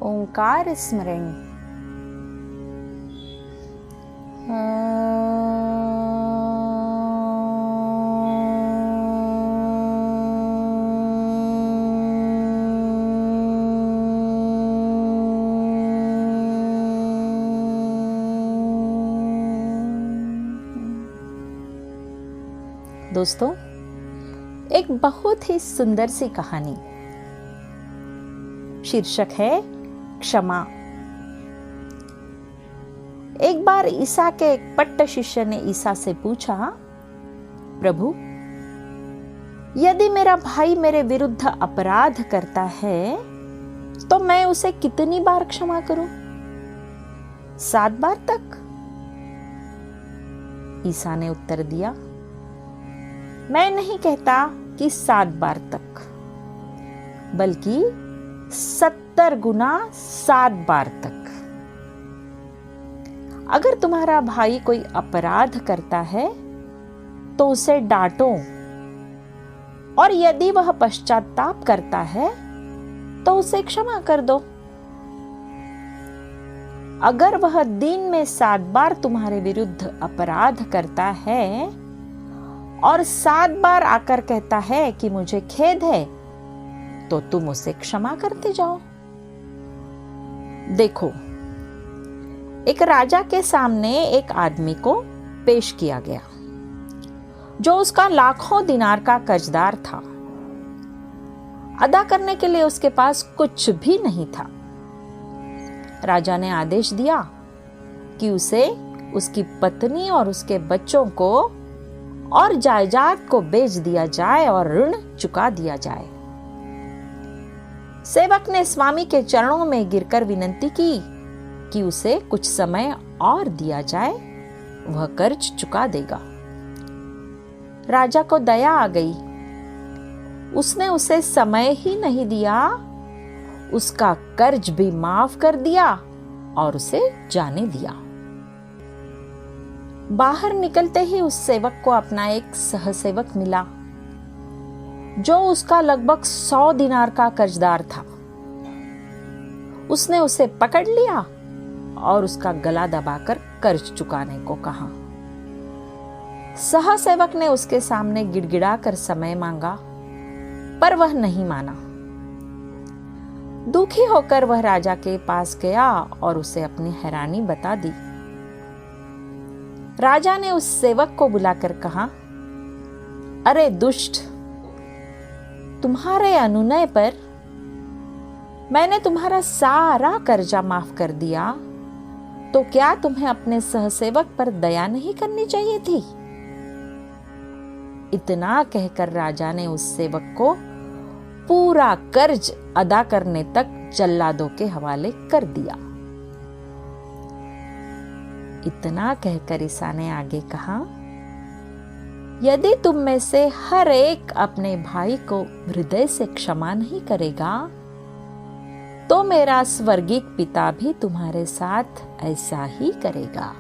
ओंकार स्मरण। दोस्तों, एक बहुत ही सुंदर सी कहानी, शीर्षक है क्षमा। एक बार ईसा के एक पट्ट शिष्य ने ईसा से पूछा, प्रभु, यदि मेरा भाई मेरे विरुद्ध अपराध करता है तो मैं उसे कितनी बार क्षमा करूं? 7 बार तक? ईसा ने उत्तर दिया, मैं नहीं कहता कि 7 बार तक, बल्कि 70 गुना 7 बार तक। अगर तुम्हारा भाई कोई अपराध करता है तो उसे डांटो, और यदि वह पश्चाताप करता है तो उसे क्षमा कर दो। अगर वह दिन में 7 बार तुम्हारे विरुद्ध अपराध करता है और 7 बार आकर कहता है कि मुझे खेद है, तो तुम उसे क्षमा करते जाओ। देखो, एक राजा के सामने एक आदमी को पेश किया गया जो उसका लाखों दिनार का कर्जदार था। अदा करने के लिए उसके पास कुछ भी नहीं था। राजा ने आदेश दिया कि उसे उसकी पत्नी और उसके बच्चों को और जायदाद को बेच दिया जाए और ऋण चुका दिया जाए। सेवक ने स्वामी के चरणों में गिरकर विनती की कि उसे कुछ समय और दिया जाए, वह कर्ज चुका देगा। राजा को दया आ गई। उसने उसे समय ही नहीं दिया, उसका कर्ज भी माफ कर दिया और उसे जाने दिया। बाहर निकलते ही उस सेवक को अपना एक सहसेवक मिला जो उसका लगभग 100 दिनार का कर्जदार था। उसने उसे पकड़ लिया और उसका गला दबाकर कर्ज चुकाने को कहा। सहसेवक ने उसके सामने गिड़गिड़ाकर समय मांगा, पर वह नहीं माना। दुखी होकर वह राजा के पास गया और उसे अपनी हैरानी बता दी। राजा ने उस सेवक को बुलाकर कहा, अरे दुष्ट, तुम्हारे अनुनय पर मैंने तुम्हारा सारा कर्जा माफ कर दिया, तो क्या तुम्हें अपने सहसेवक पर दया नहीं करनी चाहिए थी? इतना कहकर राजा ने उस सेवक को पूरा कर्ज अदा करने तक जल्लादों के हवाले कर दिया। इतना कहकर ईसा ने आगे कहा, यदि तुम में से हर एक अपने भाई को हृदय से क्षमा नहीं करेगा, तो मेरा स्वर्गीय पिता भी तुम्हारे साथ ऐसा ही करेगा।